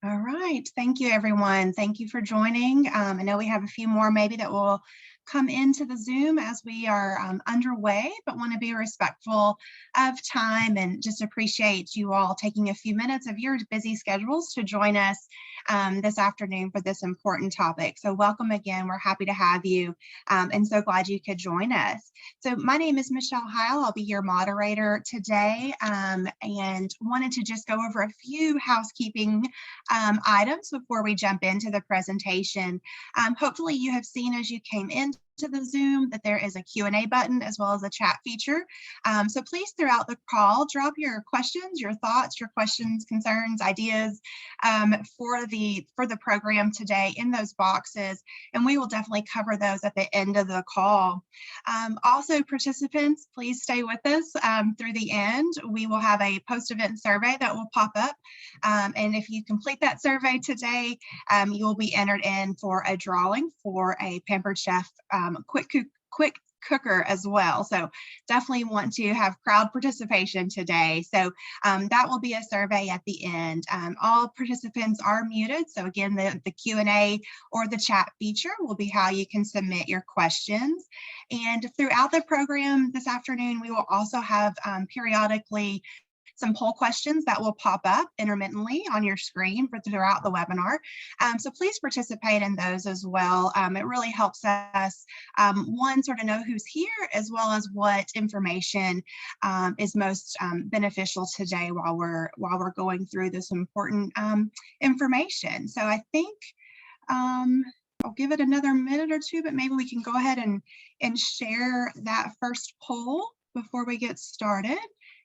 All right. Thank you, everyone. Thank you for joining. I know we have a few more maybe that will come into the Zoom as we are underway, but want to be respectful of time and just appreciate you all taking a few minutes of your busy schedules to join us this afternoon for this important topic. So welcome again. We're happy to have you and so glad you could join us. So my name is Michelle Heil. I'll be your moderator today and wanted to just go over a few housekeeping items before we jump into the presentation. Hopefully you have seen as you came into the Zoom that there is a Q&A button as well as a chat feature. So please throughout the call, drop your questions, your thoughts, your questions, concerns, ideas for the program today in those boxes, and we will definitely cover those at the end of the call. Also, participants, please stay with us through the end. We will have a post-event survey that will pop up, and if you complete that survey today, you will be entered in for a drawing for a Pampered Chef quick cooker as well. So definitely want to have crowd participation today. So that will be a survey at the end. All participants are muted. So again, the Q&A or the chat feature will be how you can submit your questions. And throughout the program this afternoon, we will also have periodically some poll questions that will pop up intermittently on your screen throughout the webinar. So please participate in those as well. It really helps us, one, sort of know who's here, as well as what information is most beneficial today while we're going through this important information. So I think I'll give it another minute or two, but maybe we can go ahead and share that first poll before we get started.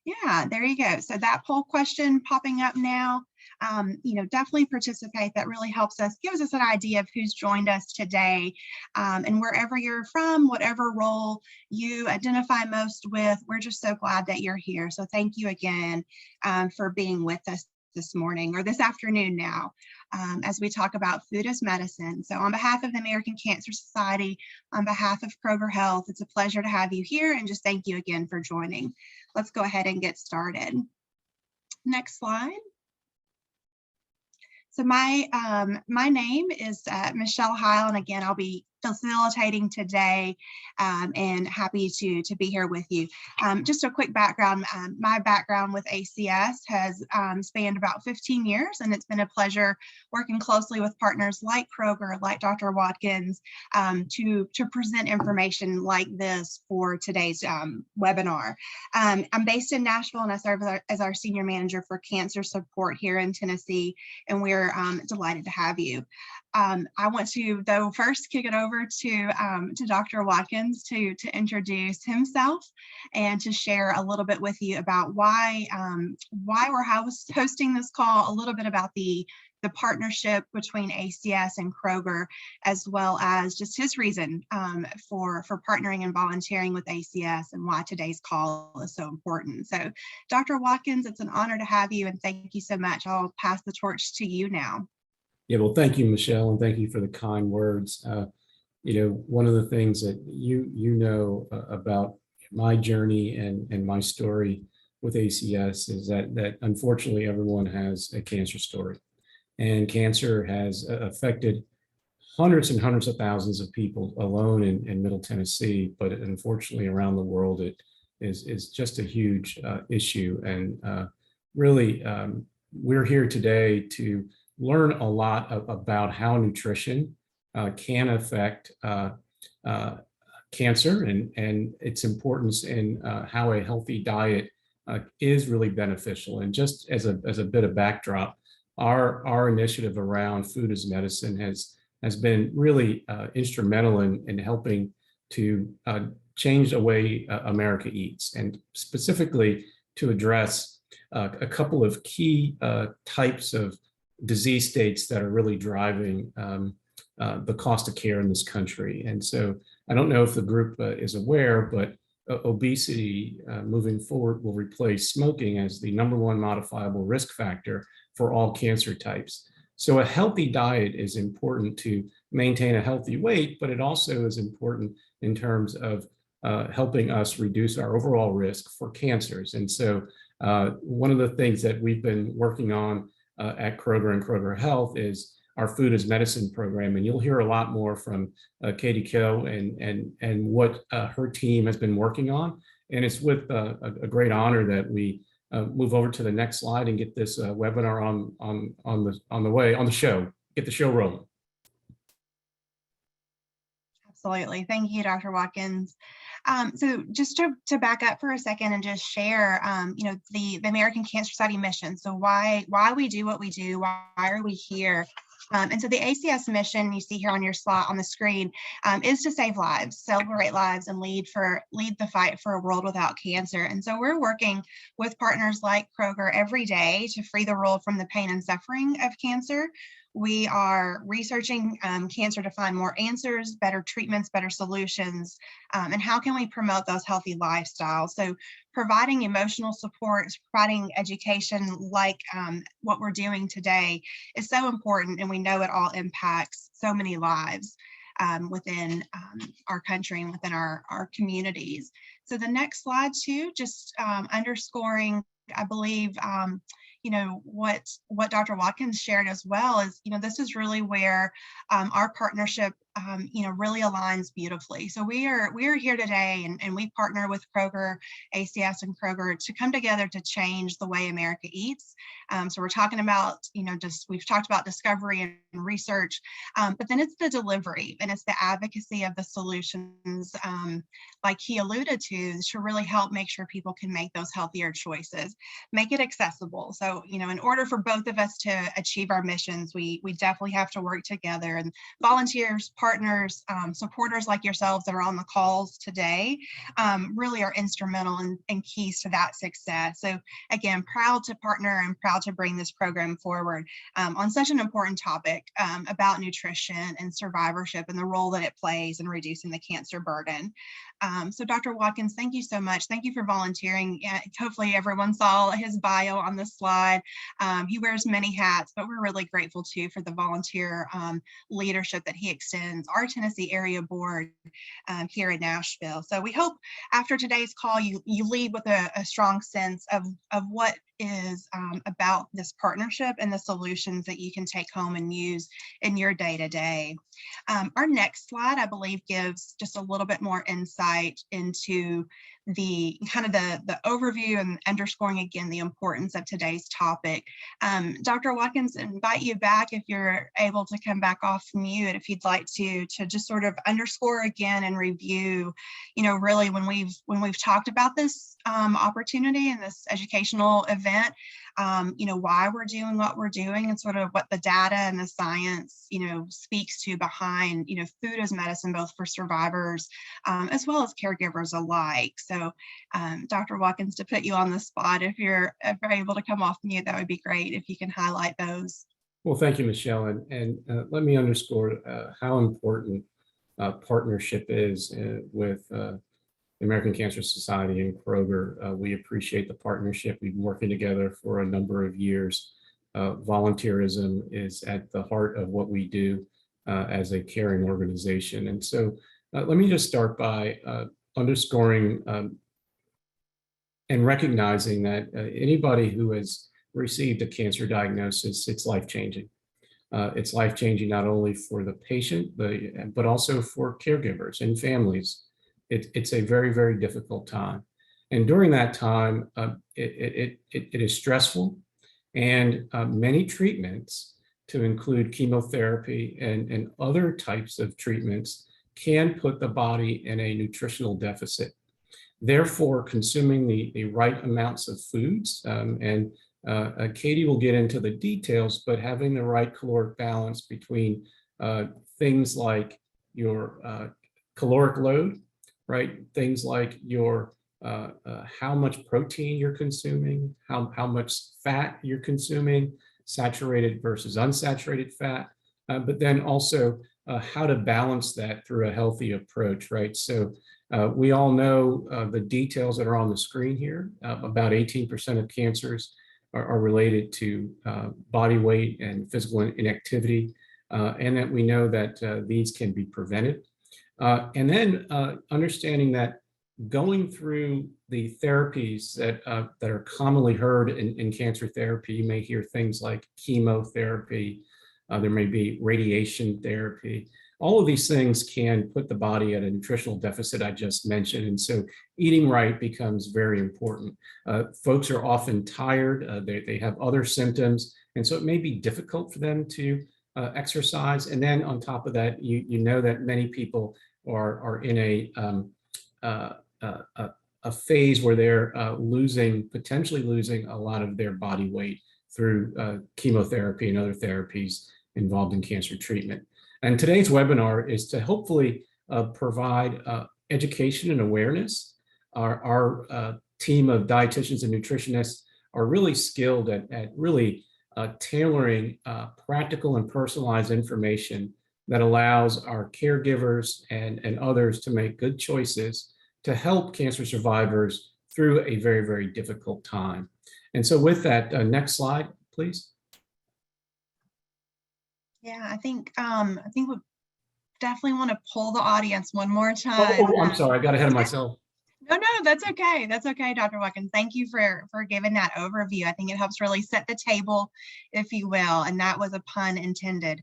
Yeah, there you go. So that poll question popping up now, definitely participate. That really helps us, gives us an idea of who's joined us today. And wherever you're from, whatever role you identify most with, we're just so glad that you're here. So thank you again for being with us this morning or this afternoon now as we talk about food as medicine. So on behalf of the American Cancer Society, on behalf of Kroger Health, it's a pleasure to have you here and just thank you again for joining. Let's go ahead and get started. Next slide. So my name is Michelle Heil, and again, I'll be facilitating today and happy to be here with you. Just a quick background, my background with ACS has spanned about 15 years, and it's been a pleasure working closely with partners like Kroger, like Dr. Wakins, to present information like this for today's webinar. I'm based in Nashville, and I serve as our Senior Manager for Cancer Support here in Tennessee, and we're delighted to have you. I want to, though, first kick it over to Dr. Wakins to introduce himself and to share a little bit with you about why we're hosting this call, a little bit about the partnership between ACS and Kroger, as well as just his reason for partnering and volunteering with ACS and why today's call is so important. So Dr. Wakins, it's an honor to have you, and thank you so much. I'll pass the torch to you now. Yeah, well, thank you, Michelle, and thank you for the kind words. One of the things that you know about my journey and my story with ACS is that unfortunately everyone has a cancer story, and cancer has affected hundreds and hundreds of thousands of people alone in Middle Tennessee, but unfortunately around the world it is just a huge issue. And really, we're here today to learn a lot about how nutrition can affect cancer and its importance in how a healthy diet is really beneficial. And just as a bit of backdrop, our initiative around food as medicine has been really instrumental in helping to change the way America eats, and specifically to address a couple of key types of disease states that are really driving the cost of care in this country. And so I don't know if the group is aware, but obesity moving forward will replace smoking as the #1 modifiable risk factor for all cancer types. So a healthy diet is important to maintain a healthy weight, but it also is important in terms of helping us reduce our overall risk for cancers. And so one of the things that we've been working on at Kroger and Kroger Health is our food as medicine program. And you'll hear a lot more from Katy Keogh and what her team has been working on. And it's with a great honor that we move over to the next slide and get this webinar on the show, get the show rolling. Absolutely. Thank you, Dr. Watkins. So just to back up for a second and just share, the American Cancer Society mission. So why we do what we do, why are we here? And so the ACS mission you see here on your slide on the screen is to save lives, celebrate lives, and lead the fight for a world without cancer. And so we're working with partners like Kroger every day to free the world from the pain and suffering of cancer. We are researching cancer to find more answers, better treatments, better solutions, and how can we promote those healthy lifestyles? So providing emotional support, providing education like what we're doing today is so important, and we know it all impacts so many lives within our country and within our communities. So the next slide too, just underscoring, I believe, what Dr. Watkins shared as well is, this is really where our partnership, really aligns beautifully. So we are here today, and we partner with Kroger, ACS, and Kroger to come together to change the way America eats. So we're talking about, we've talked about discovery and research, but then it's the delivery and it's the advocacy of the solutions, like he alluded to really help make sure people can make those healthier choices, make it accessible. So, in order for both of us to achieve our missions, we definitely have to work together, and volunteers, partners, supporters like yourselves that are on the calls today really are instrumental and keys to that success. So again, proud to partner and proud to bring this program forward on such an important topic about nutrition and survivorship and the role that it plays in reducing the cancer burden. So Dr. Watkins, thank you so much. Thank you for volunteering. Hopefully everyone saw his bio on the slide. He wears many hats, but we're really grateful too for the volunteer leadership that he extends our Tennessee area board here in Nashville. So we hope after today's call, you leave with a strong sense of what is about this partnership and the solutions that you can take home and use in your day-to-day. Our next slide, I believe, gives just a little bit more insight into the overview and underscoring again the importance of today's topic. Dr. Watkins, invite you back if you're able to come back off mute, if you'd like to just sort of underscore again and review, really when we've talked about this opportunity and this educational event, why we're doing what we're doing and sort of what the data and the science, speaks to behind, food as medicine, both for survivors as well as caregivers alike. So Dr. Watkins, to put you on the spot, if you're able to come off mute, that would be great if you can highlight those. Well, thank you, Michelle. And let me underscore how important partnership is with the American Cancer Society and Kroger. We appreciate the partnership. We've been working together for a number of years. Volunteerism is at the heart of what we do as a caring organization. And so let me just start by underscoring and recognizing that anybody who has received a cancer diagnosis, it's life-changing. It's life-changing not only for the patient, but also for caregivers and families. It's a very, very difficult time. And during that time, it is stressful, and many treatments, to include chemotherapy and other types of treatments, can put the body in a nutritional deficit. Therefore, consuming the right amounts of foods, and Katy will get into the details, but having the right caloric balance between things like your caloric load, right? Things like your how much protein you're consuming, how much fat you're consuming, saturated versus unsaturated fat, but then also how to balance that through a healthy approach, right? So we all know the details that are on the screen here. About 18% of cancers are related to body weight and physical inactivity, and that we know that these can be prevented. And then understanding that going through the therapies that are commonly heard in cancer therapy. You may hear things like chemotherapy, there may be radiation therapy. All of these things can put the body at a nutritional deficit I just mentioned. And so eating right becomes very important. Folks are often tired, they have other symptoms, and so it may be difficult for them to exercise. And then on top of that, you know that many people are in a phase where they're potentially losing a lot of their body weight through chemotherapy and other therapies involved in cancer treatment. And today's webinar is to hopefully provide education and awareness. Our team of dietitians and nutritionists are really skilled at really tailoring practical and personalized information that allows our caregivers and others to make good choices to help cancer survivors through a very, very difficult time. And so with that, next slide, please. Yeah, I think we definitely want to poll the audience one more time. Oh, I'm sorry, I got ahead of myself. No, that's okay. That's okay, Dr. Wakins. Thank you for giving that overview. I think it helps really set the table, if you will, and that was a pun intended.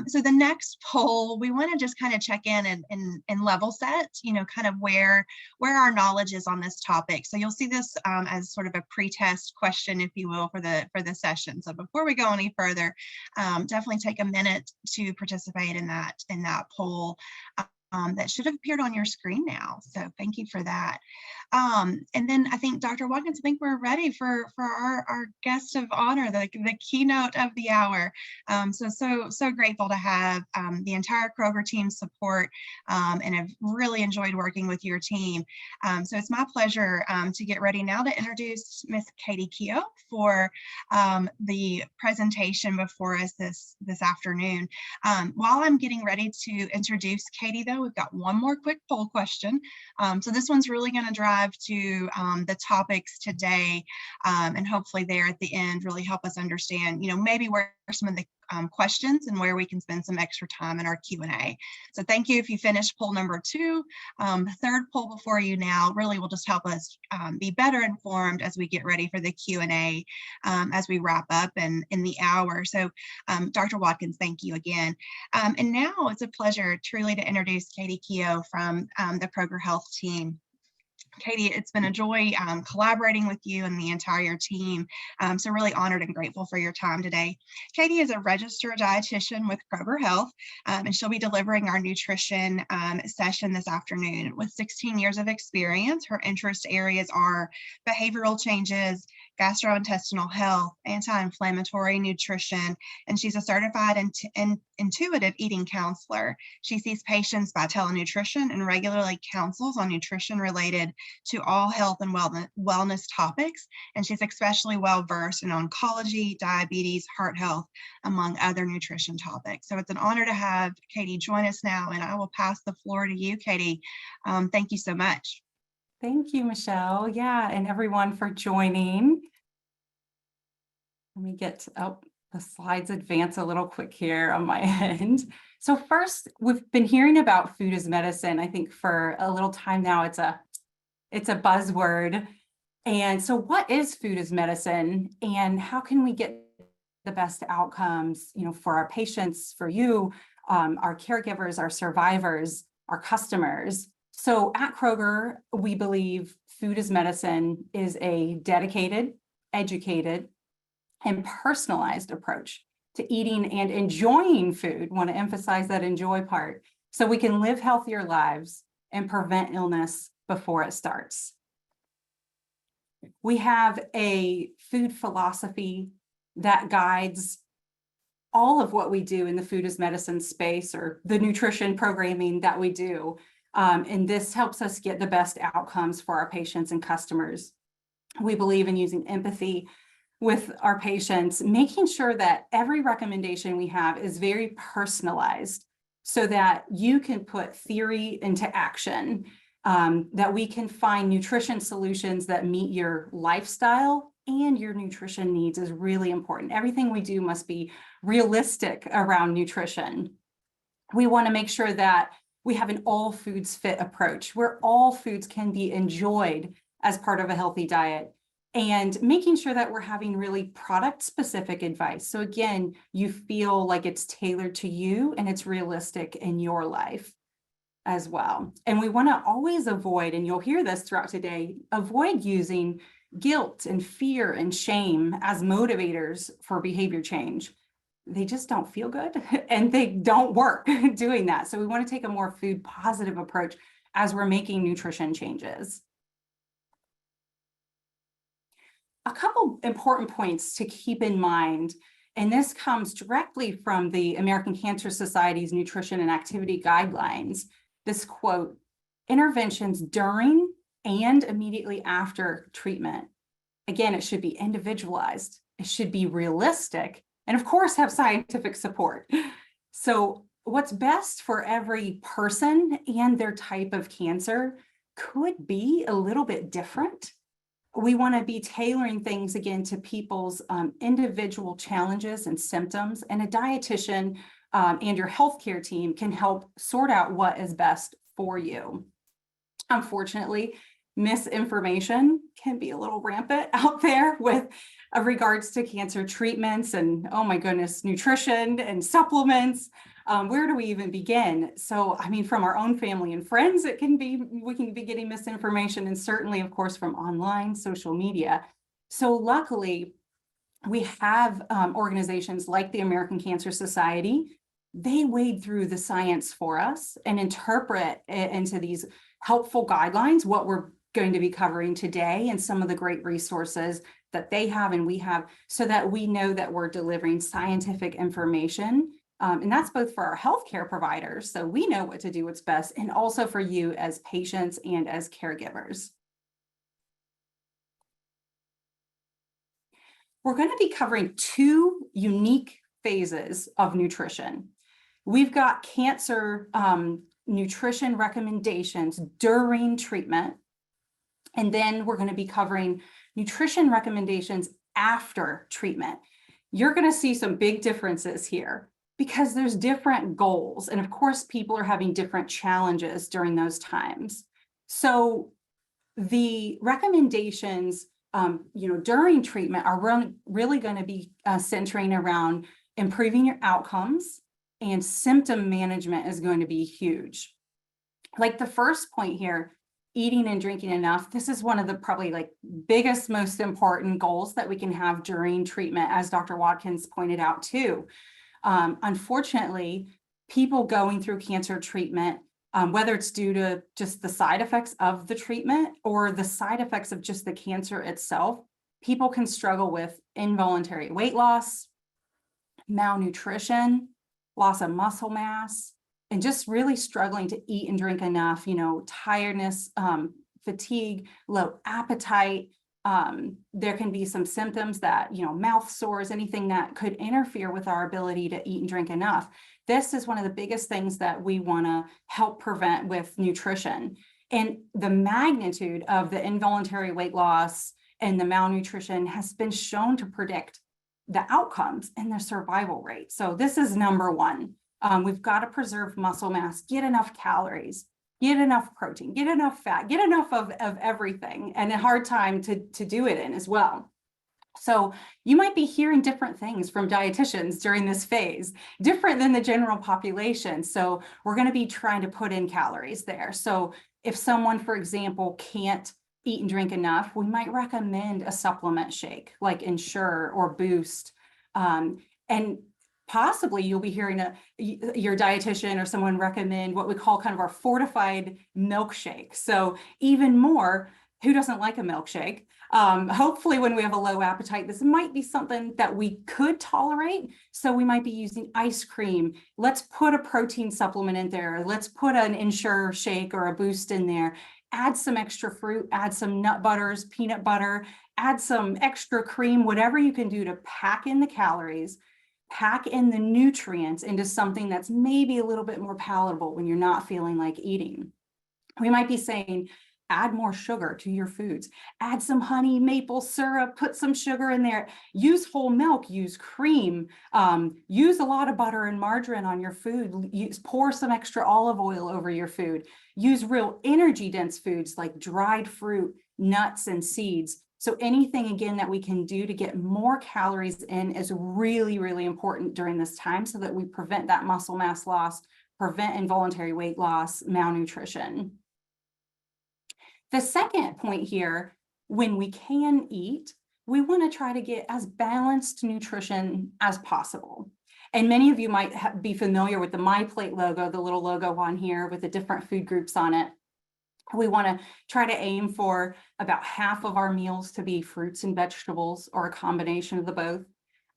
So the next poll, we want to just kind of check in and level set, kind of where our knowledge is on this topic. So you'll see this as sort of a pre-test question, if you will, for the session. So before we go any further, definitely take a minute to participate in that poll. That should have appeared on your screen now. So thank you for that. And then I think, Dr. Wakins, I think we're ready for our guest of honor, the keynote of the hour. So grateful to have the entire Kroger team support, and have really enjoyed working with your team. So it's my pleasure to get ready now to introduce Miss Katy Keogh for the presentation before us this afternoon. While I'm getting ready to introduce Katy, though, we've got one more quick poll question. So this one's really going to drive to the topics today, and hopefully there at the end really help us understand, maybe where some of the questions and where we can spend some extra time in our Q&A. So thank you if you finished poll number 2. The third poll before you now really will just help us be better informed as we get ready for the Q&A as we wrap up in the hour. So Dr. Wakins, thank you again. And now it's a pleasure truly to introduce Katy Keogh from the Kroger Health team. Katy, it's been a joy collaborating with you and the entire team. So really honored and grateful for your time today. Katy is a registered dietitian with Kroger Health, and she'll be delivering our nutrition session this afternoon. With 16 years of experience, her interest areas are behavioral changes, gastrointestinal health, anti-inflammatory nutrition, and she's a certified intuitive eating counselor. She sees patients by telenutrition and regularly counsels on nutrition related to all health and wellness topics, and she's especially well versed in oncology, diabetes, heart health, among other nutrition topics. So it's an honor to have Katy join us now, and I will pass the floor to you, Katy. Thank you so much. Thank you, Michelle. Yeah, and everyone for joining. Let me get the slides advance a little quick here on my end. So first, we've been hearing about food as medicine, I think, for a little time now. It's a buzzword. And so what is food as medicine, and how can we get the best outcomes, for our patients, for you, our caregivers, our survivors, our customers? So at Kroger, we believe food as medicine is a dedicated, educated, and personalized approach to eating and enjoying food. Want to emphasize that enjoy part, so we can live healthier lives and prevent illness before it starts. We have a food philosophy that guides all of what we do in the food as medicine space, or the nutrition programming that we do. And this helps us get the best outcomes for our patients and customers. We believe in using empathy with our patients, making sure that every recommendation we have is very personalized so that you can put theory into action, that we can find nutrition solutions that meet your lifestyle and your nutrition needs is really important. Everything we do must be realistic around nutrition. We want to make sure that We have an all foods fit approach where all foods can be enjoyed as part of a healthy diet, and making sure that we're having really product specific advice. So again, you feel like it's tailored to you and it's realistic in your life as well. And we want to always avoid, and you'll hear this throughout today, avoid using guilt and fear and shame as motivators for behavior change. They just don't feel good and they don't work doing that. So we want to take a more food positive approach as we're making nutrition changes. A couple important points to keep in mind, and this comes directly from the American Cancer Society's Nutrition and Activity Guidelines. This quote, interventions during and immediately after treatment. Again, it should be individualized. It should be realistic, and of course have scientific support. So what's best for every person and their type of cancer could be a little bit different. We want to be tailoring things again to people's individual challenges and symptoms, and a dietitian and your healthcare team can help sort out what is best for you. Unfortunately, misinformation can be a little rampant out there with regards to cancer treatments and, oh my goodness, nutrition and supplements. Where do we even begin? So, I mean, from our own family and friends, we can be getting misinformation, and certainly, of course, from online social media. So luckily, we have organizations like the American Cancer Society. They wade through the science for us and interpret it into these helpful guidelines, what we're going to be covering today, and some of the great resources that they have and we have, so that we know that we're delivering scientific information. And that's both for our healthcare providers, so we know what to do, what's best, and also for you as patients and as caregivers. We're going to be covering two unique phases of nutrition. We've got cancer nutrition recommendations during treatment, and then we're going to be covering nutrition recommendations after treatment. You're going to see some big differences here because there's different goals. And of course, people are having different challenges during those times. So the recommendations during treatment are really going to be centering around improving your outcomes, and symptom management is going to be huge. Like the first point here, eating and drinking enough. This is one of the probably like biggest, most important goals that we can have during treatment, as Dr. Wakins pointed out too. Unfortunately, people going through cancer treatment, whether it's due to just the side effects of the treatment or the side effects of just the cancer itself, people can struggle with involuntary weight loss, malnutrition, loss of muscle mass, and just really struggling to eat and drink enough, tiredness, fatigue, low appetite. There can be some symptoms that, mouth sores, anything that could interfere with our ability to eat and drink enough. This is one of the biggest things that we want to help prevent with nutrition. And the magnitude of the involuntary weight loss and the malnutrition has been shown to predict the outcomes and the survival rate. So this is number one. We've got to preserve muscle mass, get enough calories, get enough protein, get enough fat, get enough of everything, and a hard time to do it in as well. So you might be hearing different things from dietitians during this phase, different than the general population. So we're going to be trying to put in calories there. So if someone, for example, can't eat and drink enough, we might recommend a supplement shake like Ensure or Boost. And possibly you'll be hearing your dietitian or someone recommend what we call kind of our fortified milkshake. So even more, who doesn't like a milkshake? Hopefully when we have a low appetite, this might be something that we could tolerate. So we might be using ice cream. Let's put a protein supplement in there. Let's put an Ensure shake or a Boost in there. Add some extra fruit, add some nut butters, peanut butter, add some extra cream, whatever you can do to pack in the calories, pack in the nutrients into something that's maybe a little bit more palatable when you're not feeling like eating. We might be saying, Add more sugar to your foods. Add some honey, maple syrup, put some sugar in there. Use whole milk, use cream, use a lot of butter and margarine on your food. Pour some extra olive oil over your food. Use real energy dense foods like dried fruit, nuts, and seeds. So anything, again, that we can do to get more calories in is really, really important during this time so that we prevent that muscle mass loss, prevent involuntary weight loss, malnutrition. The second point here, when we can eat, we want to try to get as balanced nutrition as possible. And many of you might be familiar with the My Plate logo, the little logo on here with the different food groups on it. We want to try to aim for about half of our meals to be fruits and vegetables, or a combination of the both.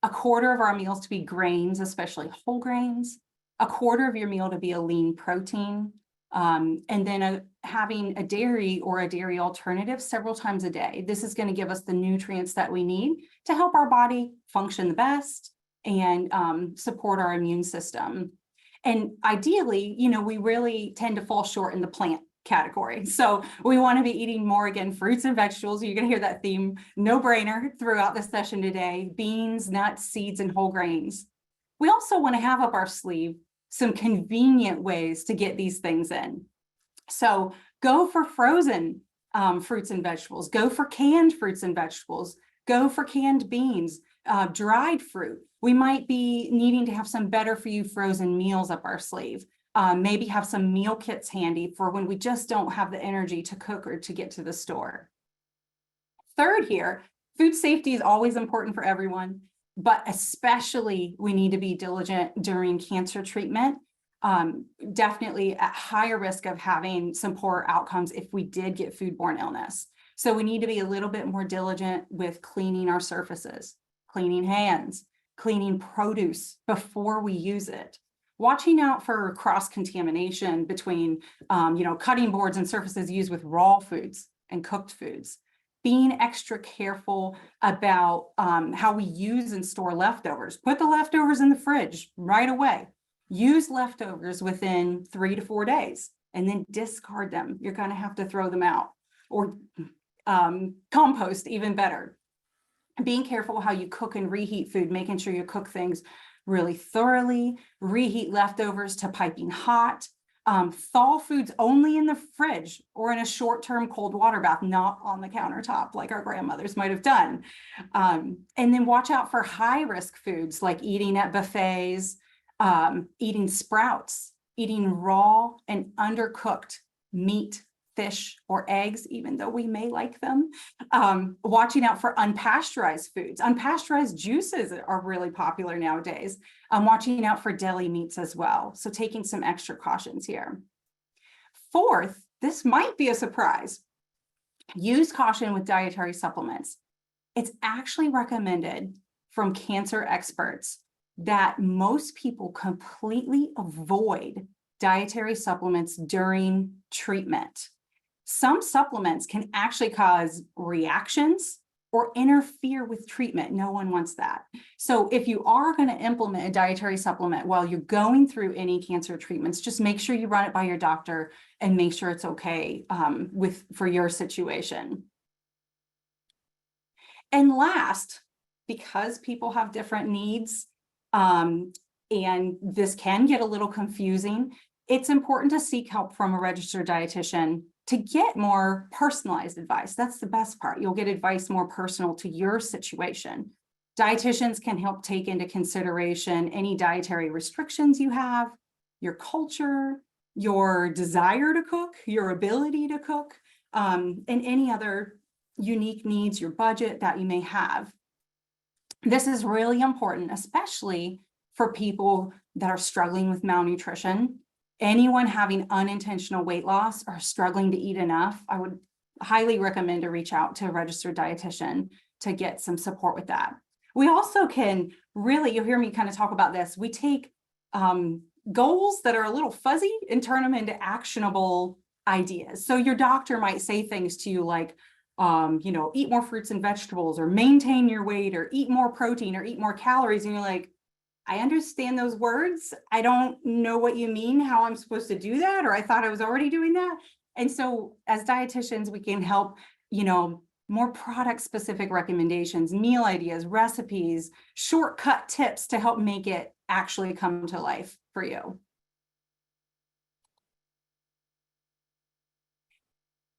A quarter of our meals to be grains, especially whole grains. A quarter of your meal to be a lean protein. And then having a dairy or a dairy alternative several times a day. This is going to give us the nutrients that we need to help our body function the best and support our immune system. And ideally, we really tend to fall short in the plant category. So we want to be eating more, again, fruits and vegetables. You're going to hear that theme, no brainer, throughout the session today: beans, nuts, seeds, and whole grains. We also want to have up our sleeve some convenient ways to get these things in. So go for frozen fruits and vegetables, go for canned fruits and vegetables, go for canned beans, dried fruit. We might be needing to have some better for you frozen meals up our sleeve. Maybe have some meal kits handy for when we just don't have the energy to cook or to get to the store. Third here, food safety is always important for everyone, but especially we need to be diligent during cancer treatment. Definitely at higher risk of having some poor outcomes if we did get foodborne illness. So we need to be a little bit more diligent with cleaning our surfaces, cleaning hands, cleaning produce before we use it. Watching out for cross-contamination between, cutting boards and surfaces used with raw foods and cooked foods. Being extra careful about how we use and store leftovers. Put the leftovers in the fridge right away. Use leftovers within 3 to 4 days and then discard them. You're going to have to throw them out, or compost, even better. Being careful how you cook and reheat food, making sure you cook things really thoroughly, reheat leftovers to piping hot, thaw foods only in the fridge or in a short-term cold water bath, not on the countertop like our grandmothers might have done. And then watch out for high-risk foods like eating at buffets, eating sprouts, eating raw and undercooked meat, fish, or eggs, even though we may like them. Watching out for unpasteurized foods. Unpasteurized juices are really popular nowadays. Watching out for deli meats as well. So taking some extra cautions here. Fourth, this might be a surprise. Use caution with dietary supplements. It's actually recommended from cancer experts that most people completely avoid dietary supplements during treatment. Some supplements can actually cause reactions or interfere with treatment. No one wants that. So if you are going to implement a dietary supplement while you're going through any cancer treatments, just make sure you run it by your doctor and make sure it's okay for your situation. And last, because people have different needs, and this can get a little confusing, it's important to seek help from a registered dietitian to get more personalized advice. That's the best part. You'll get advice more personal to your situation. Dietitians can help take into consideration any dietary restrictions you have, your culture, your desire to cook, your ability to cook, and any other unique needs, your budget that you may have. This is really important, especially for people that are struggling with malnutrition. Anyone having unintentional weight loss or struggling to eat enough, I would highly recommend to reach out to a registered dietitian to get some support with that. We also can really, you'll hear me kind of talk about this, we take goals that are a little fuzzy and turn them into actionable ideas. So your doctor might say things to you like, eat more fruits and vegetables, or maintain your weight, or eat more protein, or eat more calories. And you're like, I understand those words. I don't know what you mean, how I'm supposed to do that, or I thought I was already doing that. And so as dietitians, we can help, more product specific recommendations, meal ideas, recipes, shortcut tips to help make it actually come to life for you.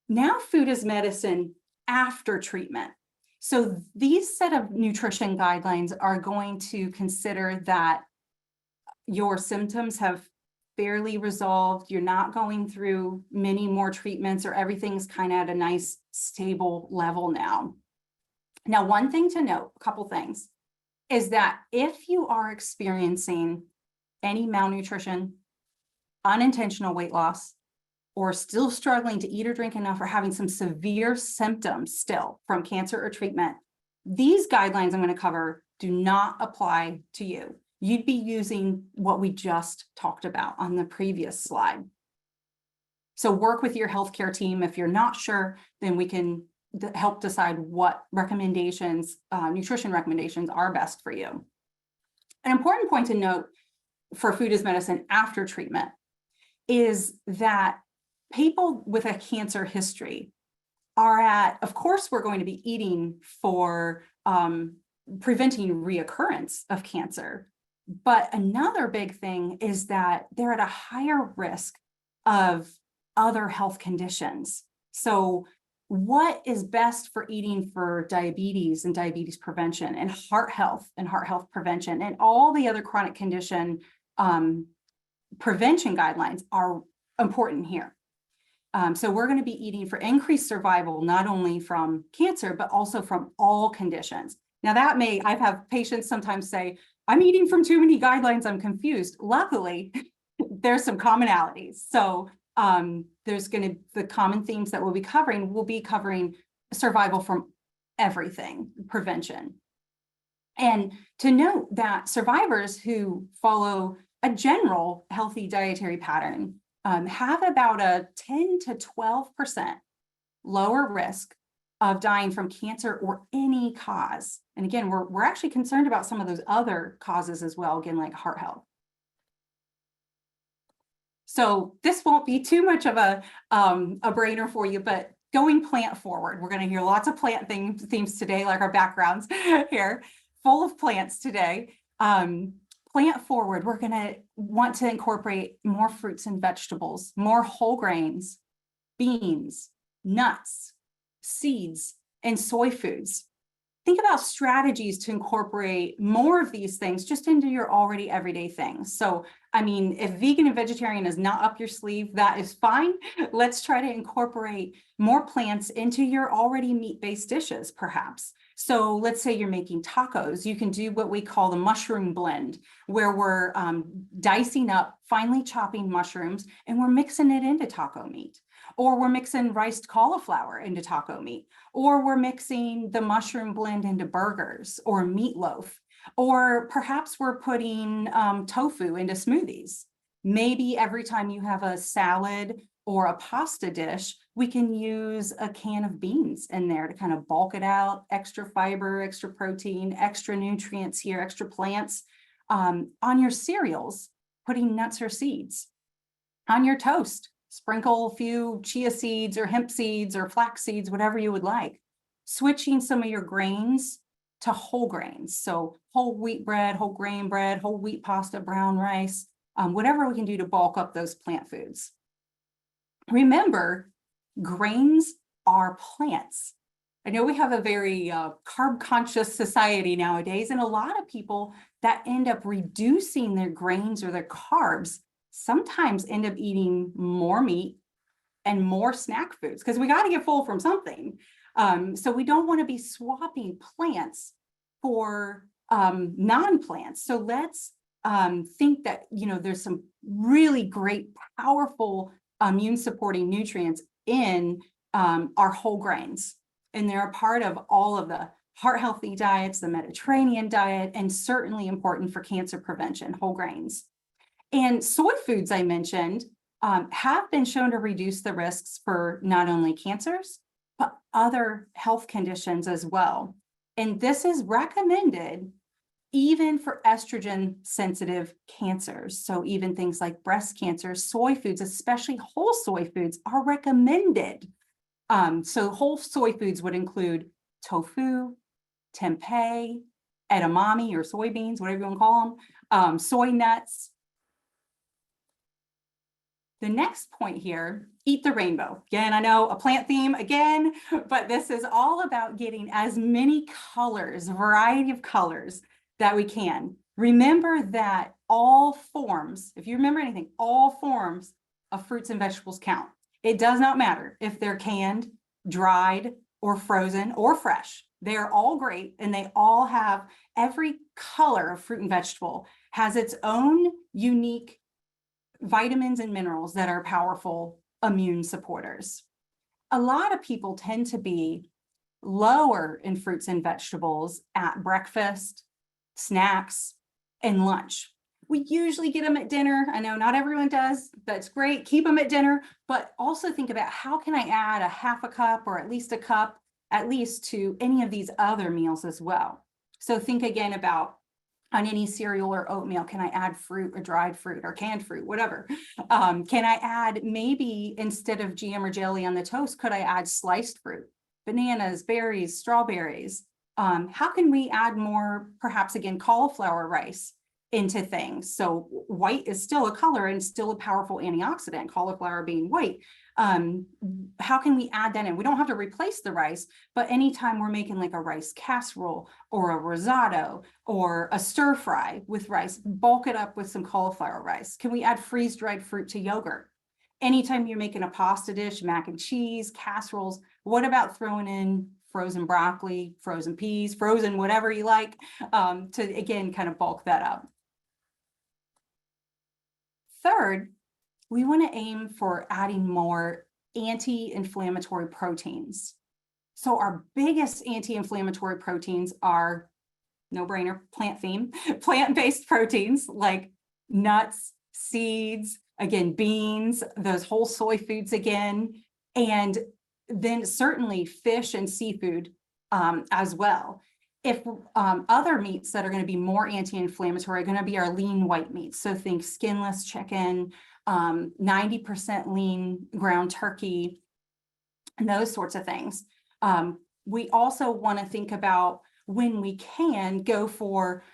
Now, food as medicine after treatment. So these set of nutrition guidelines are going to consider that your symptoms have fairly resolved. You're not going through many more treatments, or everything's kind of at a nice stable level now. Now, one thing to note, a couple things, is that if you are experiencing any malnutrition, unintentional weight loss, or still struggling to eat or drink enough, or having some severe symptoms still from cancer or treatment, these guidelines I'm going to cover do not apply to you. You'd be using what we just talked about on the previous slide. So work with your healthcare team. If you're not sure, then we can help decide what recommendations, nutrition recommendations are best for you. An important point to note for food as medicine after treatment is that people with a cancer history are of course, we're going to be eating for preventing reoccurrence of cancer. But another big thing is that they're at a higher risk of other health conditions. So what is best for eating for diabetes and diabetes prevention, and heart health prevention, and all the other chronic condition prevention guidelines are important here. So we're going to be eating for increased survival, not only from cancer, but also from all conditions. Now I've had patients sometimes say, I'm eating from too many guidelines, I'm confused. Luckily, there's some commonalities. So the common themes that we'll be covering survival from everything, prevention. And to note that survivors who follow a general healthy dietary pattern have about a 10 to 12% lower risk of dying from cancer or any cause. And again, we're actually concerned about some of those other causes as well, again, like heart health. So this won't be too much of a brainer for you, but going plant forward, we're going to hear lots of plant themes today, like our backgrounds here, full of plants today. Plant forward, we're going to want to incorporate more fruits and vegetables, more whole grains, beans, nuts, seeds, and soy foods. Think about strategies to incorporate more of these things just into your already everyday things. So, I mean, if vegan and vegetarian is not up your sleeve, that is fine. Let's try to incorporate more plants into your already meat-based dishes, perhaps. So let's say you're making tacos. You can do what we call the mushroom blend, where we're dicing up, finely chopping mushrooms, and we're mixing it into taco meat. Or we're mixing riced cauliflower into taco meat, or we're mixing the mushroom blend into burgers or meatloaf, or perhaps we're putting tofu into smoothies. Maybe every time you have a salad or a pasta dish, we can use a can of beans in there to kind of bulk it out, extra fiber, extra protein, extra nutrients here, extra plants. On your cereals, putting nuts or seeds. On your toast, sprinkle a few chia seeds or hemp seeds or flax seeds, whatever you would like. Switching some of your grains to whole grains. So whole wheat bread, whole grain bread, whole wheat pasta, brown rice, whatever we can do to bulk up those plant foods. Remember, grains are plants. I know we have a very carb conscious society nowadays, and a lot of people that end up reducing their grains or their carbs sometimes end up eating more meat and more snack foods because we got to get full from something. So we don't want to be swapping plants for non-plants. So let's think that, there's some really great, powerful immune supporting nutrients in our whole grains. And they're a part of all of the heart healthy diets, the Mediterranean diet, and certainly important for cancer prevention, whole grains. And soy foods I mentioned have been shown to reduce the risks for not only cancers, but other health conditions as well. And this is recommended even for estrogen sensitive cancers. So even things like breast cancer, soy foods, especially whole soy foods, are recommended. So whole soy foods would include tofu, tempeh, edamame or soybeans, whatever you want to call them, soy nuts. The next point here, eat the rainbow. Again, I know a plant theme again, but this is all about getting as many colors, variety of colors that we can. Remember that all forms, if you remember anything, all forms of fruits and vegetables count. It does not matter if they're canned, dried, or frozen, or fresh. They're all great, and they all have, every color of fruit and vegetable has its own unique vitamins and minerals that are powerful immune supporters. A lot of people tend to be lower in fruits and vegetables at breakfast, snacks, and lunch. We usually get them at dinner. I know not everyone does. That's great. Keep them at dinner, but also think about how can I add a half a cup or at least a cup, at least to any of these other meals as well. So think again about on any cereal or oatmeal, can I add fruit or dried fruit or canned fruit, whatever? Can I add maybe instead of jam or jelly on the toast, could I add sliced fruit, bananas, berries, strawberries? How can we add more, perhaps again, cauliflower rice into things? So white is still a color and still a powerful antioxidant, cauliflower being white. How can we add that in? We don't have to replace the rice, but anytime we're making like a rice casserole or a risotto or a stir fry with rice, bulk it up with some cauliflower rice. Can we add freeze-dried fruit to yogurt? Anytime you're making a pasta dish, mac and cheese, casseroles, what about throwing in frozen broccoli, frozen peas, frozen whatever you like, to again, kind of bulk that up. Third, we want to aim for adding more anti-inflammatory proteins. So our biggest anti-inflammatory proteins are, no brainer, plant theme, plant-based proteins like nuts, seeds, again, beans, those whole soy foods again, and then certainly fish and seafood as well. If other meats that are going to be more anti-inflammatory are going to be our lean white meats. So think skinless chicken, 90% lean ground turkey, and those sorts of things. We also want to think about, when we can, go for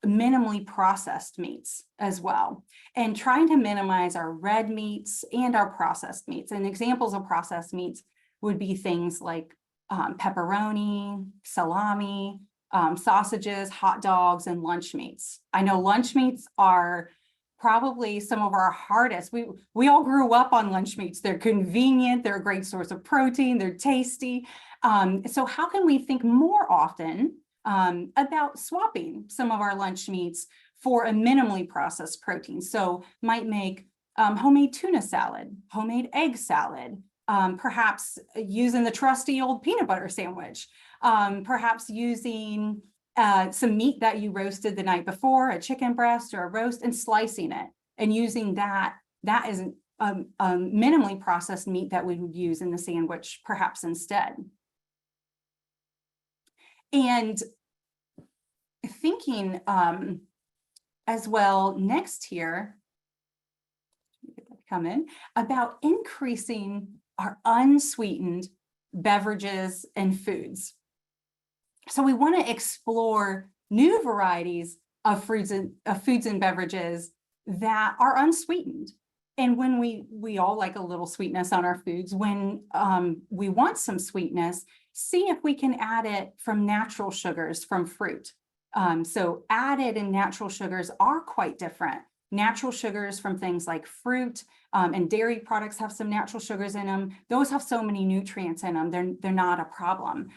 minimally processed meats as well, and trying to minimize our red meats and our processed meats. And examples of processed meats would be things like pepperoni, salami, sausages, hot dogs, and lunch meats. I know lunch meats are probably some of our hardest. We all grew up on lunch meats. They're convenient, they're a great source of protein, they're tasty. So how can we think more often about swapping some of our lunch meats for a minimally processed protein? So might make homemade tuna salad, homemade egg salad, perhaps using the trusty old peanut butter sandwich, perhaps using some meat that you roasted the night before, a chicken breast or a roast, and slicing it and using that. That is a minimally processed meat that we would use in the sandwich perhaps instead. And thinking as well next here, come in, about increasing our unsweetened beverages and foods. So we want to explore new varieties of foods and beverages that are unsweetened. And when we all like a little sweetness on our foods, when we want some sweetness, see if we can add it from natural sugars from fruit. So added and natural sugars are quite different. Natural sugars from things like fruit and dairy products have some natural sugars in them. Those have so many nutrients in them, they're not a problem.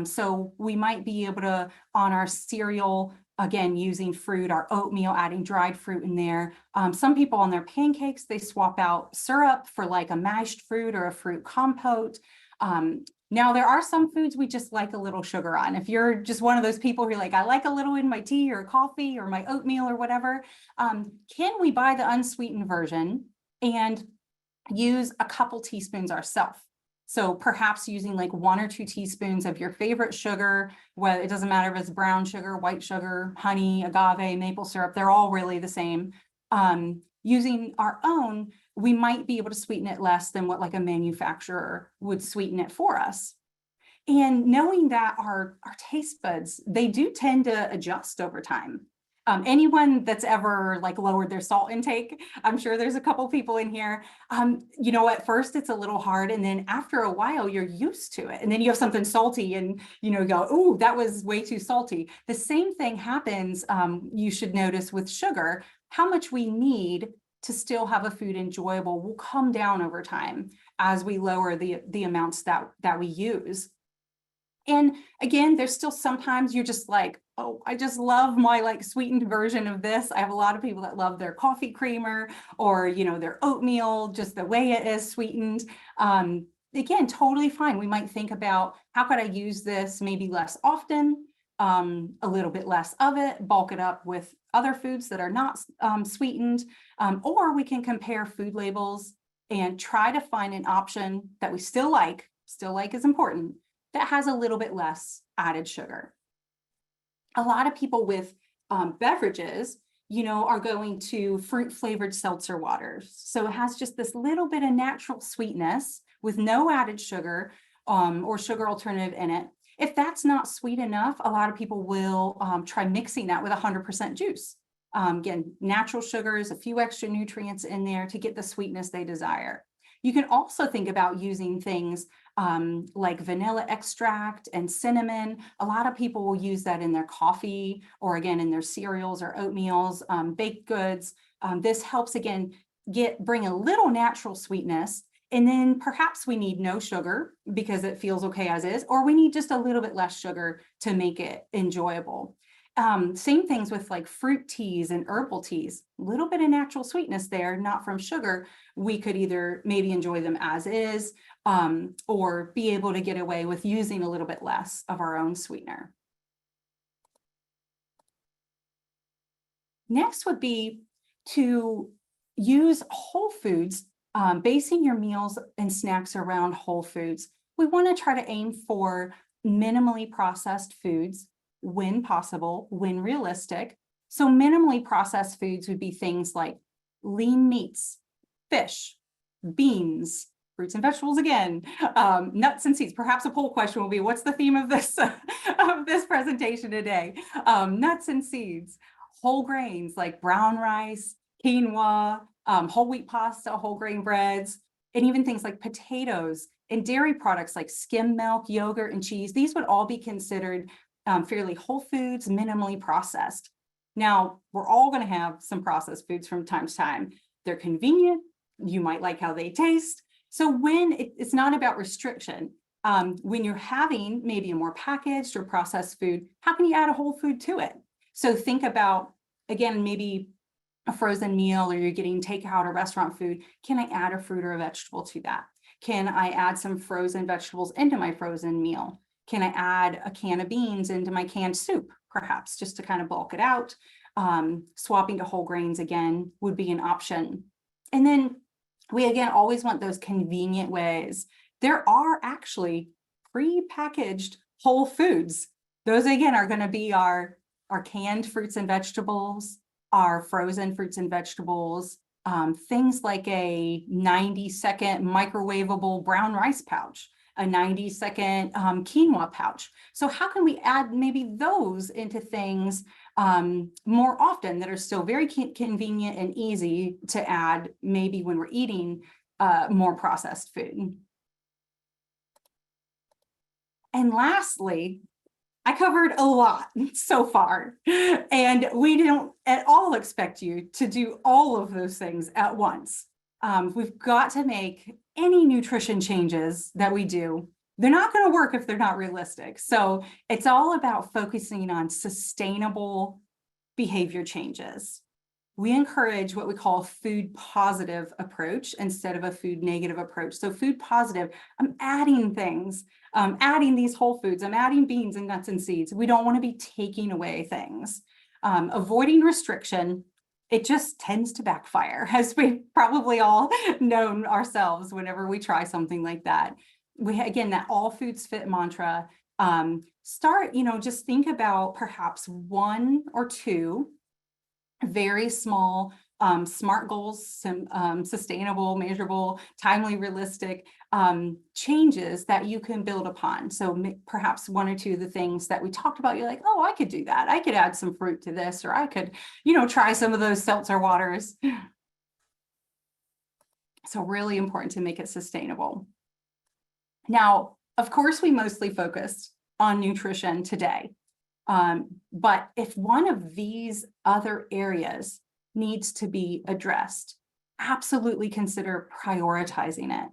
So we might be able to, on our cereal, again, using fruit, our oatmeal, adding dried fruit in there. Some people on their pancakes, they swap out syrup for like a mashed fruit or a fruit compote. Now, there are some foods we just like a little sugar on. If you're just one of those people who are like, I like a little in my tea or coffee or my oatmeal or whatever, can we buy the unsweetened version and use a couple teaspoons ourselves? So perhaps using like 1 or 2 teaspoons of your favorite sugar, whether it doesn't matter if it's brown sugar, white sugar, honey, agave, maple syrup, they're all really the same. Using our own, we might be able to sweeten it less than what like a manufacturer would sweeten it for us. And knowing that our taste buds, they do tend to adjust over time. Anyone that's ever like lowered their salt intake, I'm sure there's a couple people in here, you know, at first it's a little hard, and then after a while you're used to it. And then you have something salty and, you know, go, oh, that was way too salty. The same thing happens, you should notice with sugar, how much we need to still have a food enjoyable will come down over time as we lower the amounts that we use. And again, there's still sometimes you're just like, oh, I just love my like sweetened version of this. I have a lot of people that love their coffee creamer or, you know, their oatmeal, just the way it is sweetened. Again, totally fine. We might think about how could I use this maybe less often, a little bit less of it, bulk it up with other foods that are not sweetened, or we can compare food labels and try to find an option that we still like is important, that has a little bit less added sugar. A lot of people with beverages, you know, are going to fruit flavored seltzer waters. So it has just this little bit of natural sweetness with no added sugar or sugar alternative in it. If that's not sweet enough, a lot of people will try mixing that with 100% juice. Again, natural sugars, a few extra nutrients in there to get the sweetness they desire. You can also think about using things like vanilla extract and cinnamon. A lot of people will use that in their coffee or again in their cereals or oatmeals, baked goods. This helps again bring a little natural sweetness. And then perhaps we need no sugar because it feels okay as is, or we need just a little bit less sugar to make it enjoyable. Same things with like fruit teas and herbal teas, a little bit of natural sweetness there, not from sugar. We could either maybe enjoy them as is, or be able to get away with using a little bit less of our own sweetener. Next would be to use whole foods, basing your meals and snacks around whole foods. We want to try to aim for minimally processed foods when possible, when realistic. So minimally processed foods would be things like lean meats, fish, beans, fruits and vegetables again, nuts and seeds. Perhaps a poll question will be, what's the theme of this presentation today? Nuts and seeds, whole grains like brown rice, quinoa, whole wheat pasta, whole grain breads, and even things like potatoes and dairy products like skim milk, yogurt, and cheese. These would all be considered fairly whole foods, minimally processed. Now, we're all going to have some processed foods from time to time. They're convenient. You might like how they taste. So when it's not about restriction, when you're having maybe a more packaged or processed food, how can you add a whole food to it? So think about, again, maybe a frozen meal, or you're getting takeout or restaurant food. Can I add a fruit or a vegetable to that? Can I add some frozen vegetables into my frozen meal? Can I add a can of beans into my canned soup, perhaps, just to kind of bulk it out? Swapping to whole grains, again, would be an option. And then we, again, always want those convenient ways. There are actually pre-packaged whole foods. Those, again, are going to be our canned fruits and vegetables, our frozen fruits and vegetables, things like a 90-second microwavable brown rice pouch, a 90-second quinoa pouch. So how can we add maybe those into things more often that are still very convenient and easy to add maybe when we're eating more processed food? And lastly, I covered a lot so far, and we don't at all expect you to do all of those things at once. We've got to make any nutrition changes that we do. They're not going to work if they're not realistic. So it's all about focusing on sustainable behavior changes. We encourage what we call a food positive approach instead of a food negative approach. So food positive, I'm adding things, adding these whole foods, I'm adding beans and nuts and seeds. We don't want to be taking away things. Avoiding restriction, it just tends to backfire, as we've probably all known ourselves whenever we try something like that. again, that all foods fit mantra. Start, just think about perhaps 1 or 2 very small, SMART goals, some sustainable, measurable, timely, realistic changes that you can build upon. So perhaps 1 or 2 of the things that we talked about, you're like, oh, I could do that. I could add some fruit to this, or I could, try some of those seltzer waters. So really important to make it sustainable. Now, of course, we mostly focused on nutrition today. But if one of these other areas needs to be addressed, absolutely consider prioritizing it.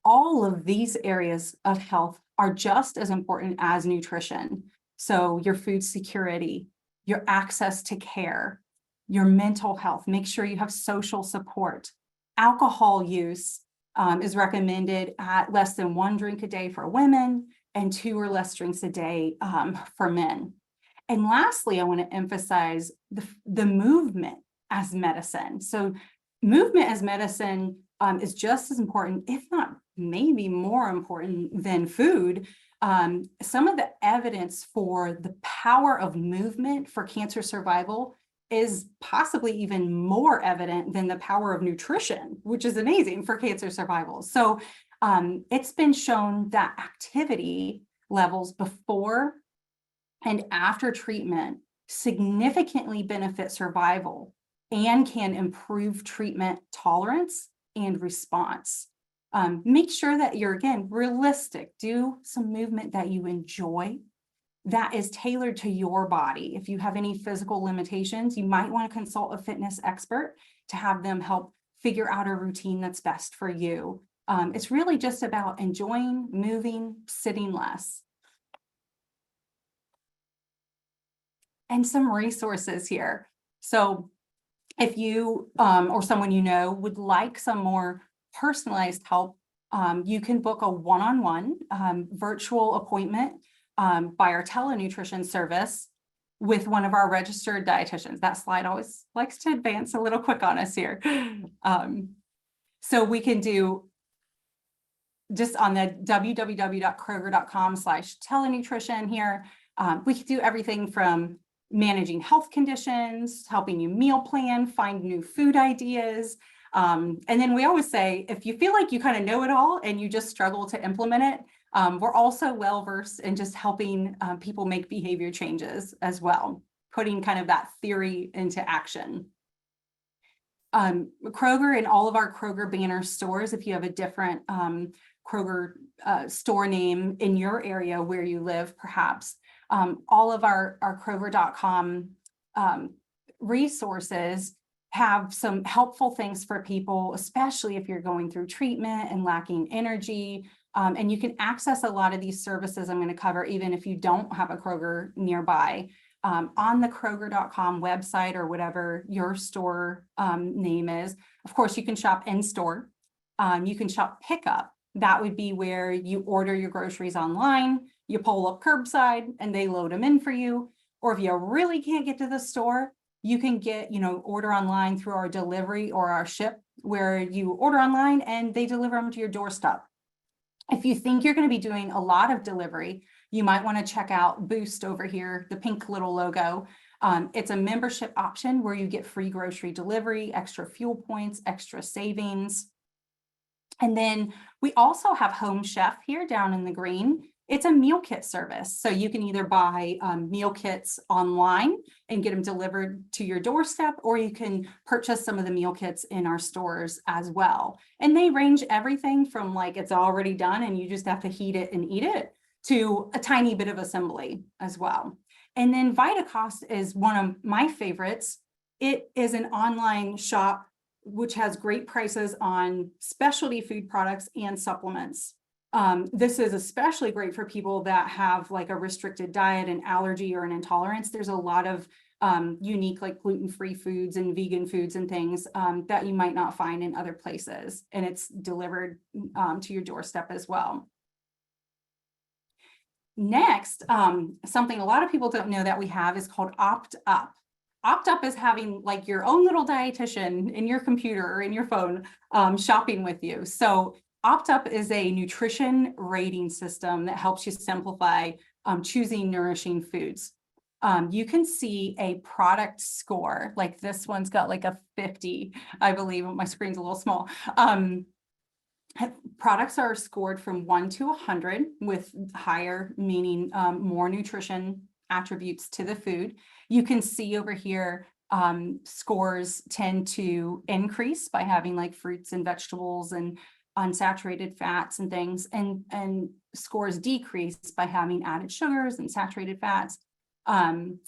All of these areas of health are just as important as nutrition. So your food security, your access to care, your mental health, make sure you have social support. Alcohol use is recommended at less than 1 drink a day for women and 2 or less drinks a day for men. And lastly, I want to emphasize the movement as medicine. So movement as medicine is just as important, if not maybe more important than food. Some of the evidence for the power of movement for cancer survival is possibly even more evident than the power of nutrition, which is amazing for cancer survival. So it's been shown that activity levels before and after treatment significantly benefit survival and can improve treatment tolerance and response. Make sure that you're, again, realistic. Do some movement that you enjoy, that is tailored to your body. If you have any physical limitations, you might want to consult a fitness expert to have them help figure out a routine that's best for you. It's really just about enjoying, moving, sitting less. And some resources here. So if you or someone you know would like some more personalized help, you can book a one-on-one virtual appointment by our telenutrition service with one of our registered dietitians. That slide always likes to advance a little quick on us here. So we can do just on the www.kroger.com/telenutrition here. We can do everything from managing health conditions, helping you meal plan, find new food ideas. And then we always say, if you feel like you kind of know it all and you just struggle to implement it, we're also well-versed in just helping people make behavior changes as well, putting kind of that theory into action. Kroger and all of our Kroger banner stores, if you have a different Kroger store name in your area where you live, perhaps, all of our Kroger.com resources have some helpful things for people, especially if you're going through treatment and lacking energy. And you can access a lot of these services I'm going to cover, even if you don't have a Kroger nearby, on the Kroger.com website or whatever your store name is. Of course, you can shop in store. You can shop pickup. That would be where you order your groceries online, you pull up curbside and they load them in for you. Or if you really can't get to the store, you can get, order online through our delivery or our ship, where you order online and they deliver them to your doorstep. If you think you're going to be doing a lot of delivery, you might want to check out Boost over here, the pink little logo. It's a membership option where you get free grocery delivery, extra fuel points, extra savings. And then we also have Home Chef here down in the green. It's a meal kit service. So you can either buy meal kits online and get them delivered to your doorstep, or you can purchase some of the meal kits in our stores as well. And they range everything from like it's already done and you just have to heat it and eat it, to a tiny bit of assembly as well. And then VitaCost is one of my favorites. It is an online shop which has great prices on specialty food products and supplements. This is especially great for people that have like a restricted diet, an allergy, or an intolerance. There's a lot of unique like gluten-free foods and vegan foods and things that you might not find in other places. And it's delivered to your doorstep as well. Next, something a lot of people don't know that we have is called Opt Up. Opt Up is having like your own little dietitian in your computer or in your phone shopping with you. So OptUp is a nutrition rating system that helps you simplify choosing nourishing foods. You can see a product score, like this one's got like a 50, I believe. My screen's a little small. Products are scored from 1 to 100, with higher meaning more nutrition attributes to the food. You can see over here, scores tend to increase by having like fruits and vegetables and unsaturated fats and things, and scores decrease by having added sugars and saturated fats. And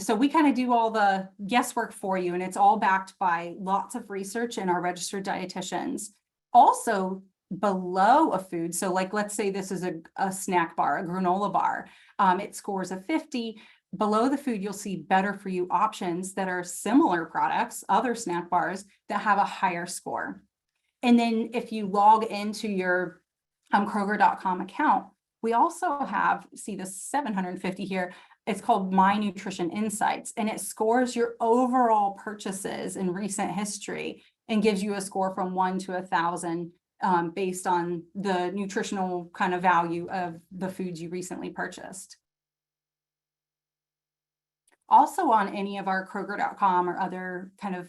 so we kind of do all the guesswork for you, and it's all backed by lots of research and our registered dietitians. Also, below a food, so like let's say this is a snack bar, a granola bar, it scores a 50. Below the food, you'll see better for you options that are similar products, other snack bars that have a higher score. And then if you log into your Kroger.com account, we also have, see the 750 here, it's called My Nutrition Insights, and it scores your overall purchases in recent history and gives you a score from 1 to 1,000 based on the nutritional kind of value of the foods you recently purchased. Also on any of our Kroger.com or other kind of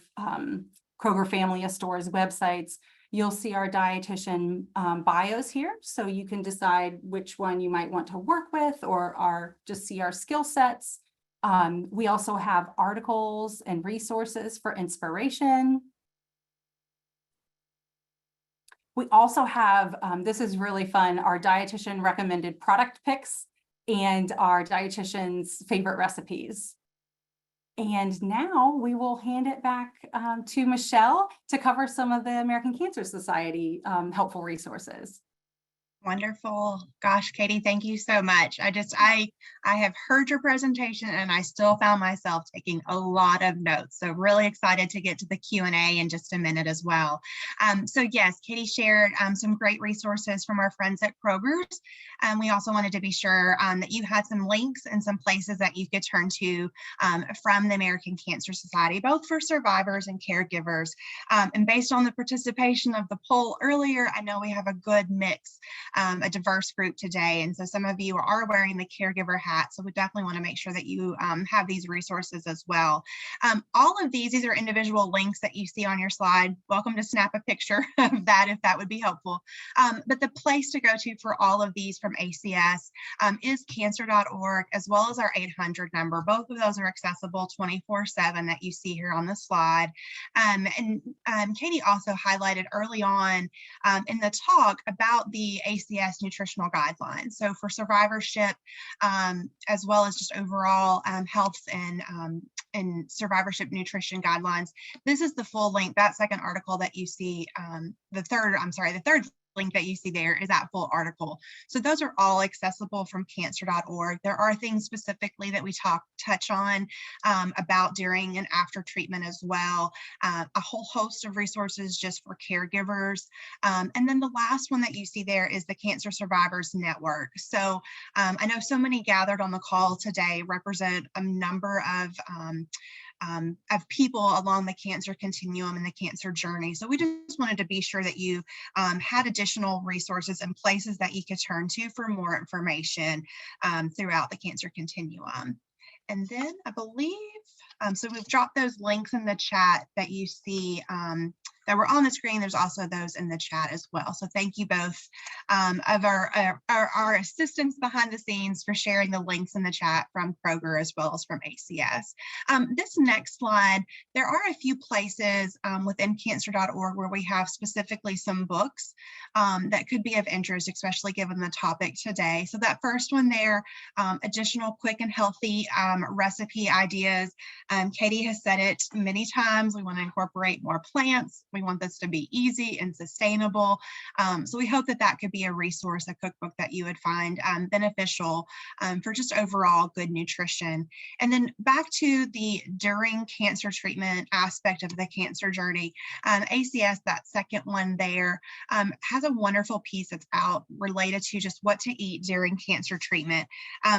Kroger family of stores websites, you'll see our dietitian bios here. So you can decide which one you might want to work with, or just see our skill sets. We also have articles and resources for inspiration. We also have, this is really fun, our dietitian recommended product picks and our dietitian's favorite recipes. And now we will hand it back to Michelle to cover some of the American Cancer Society helpful resources. Wonderful. Gosh, Katy, thank you so much. I have heard your presentation and I still found myself taking a lot of notes. So really excited to get to the Q&A in just a minute as well. So yes, Katy shared some great resources from our friends at Kroger's. We also wanted to be sure that you had some links and some places that you could turn to from the American Cancer Society, both for survivors and caregivers. And based on the participation of the poll earlier, I know we have a good mix, a diverse group today. And so some of you are wearing the caregiver hat. So we definitely want to make sure that you have these resources as well. All of these are individual links that you see on your slide. Welcome to snap a picture of that if that would be helpful. But the place to go to for all of these from ACS is cancer.org, as well as our 800 number. Both of those are accessible 24/7 that you see here on the slide. And Katy also highlighted early on in the talk about the ACS nutritional guidelines. So for survivorship, as well as just overall health and survivorship nutrition guidelines, this is the full link. That second article that you see, the third link that you see there is that full article. So those are all accessible from cancer.org. There are things specifically that we touch on about during and after treatment as well. A whole host of resources just for caregivers. And then the last one that you see there is the Cancer Survivors Network. So I know so many gathered on the call today represent a number of people along the cancer continuum and the cancer journey. So we just wanted to be sure that you had additional resources and places that you could turn to for more information throughout the cancer continuum. And then I believe, so we've dropped those links in the chat that you see that were on the screen. There's also those in the chat as well. So thank you both of our assistants behind the scenes for sharing the links in the chat from Kroger as well as from ACS. This next slide, there are a few places within cancer.org where we have specifically some books that could be of interest, especially given the topic today. So that first one there, additional quick and healthy recipe ideas. Katy has said it many times, we want to incorporate more plants. We want this to be easy and sustainable. So we hope that that could be a resource, a cookbook that you would find beneficial for just overall good nutrition. And then back to the during cancer treatment aspect of the cancer journey, ACS, that second one there, has a wonderful piece that's out related to just what to eat during cancer treatment.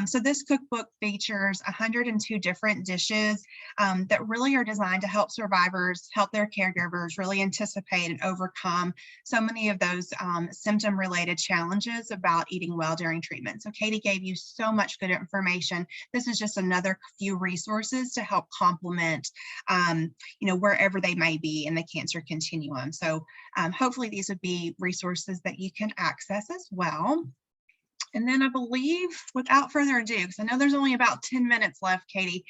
So this cookbook features 102 different dishes that really are designed to help survivors, help their caregivers really really anticipate and overcome so many of those symptom-related challenges about eating well during treatment. So Katy gave you so much good information. This is just another few resources to help complement, wherever they may be in the cancer continuum. So hopefully these would be resources that you can access as well. And then I believe, without further ado, because I know there's only about 10 minutes left, Katy,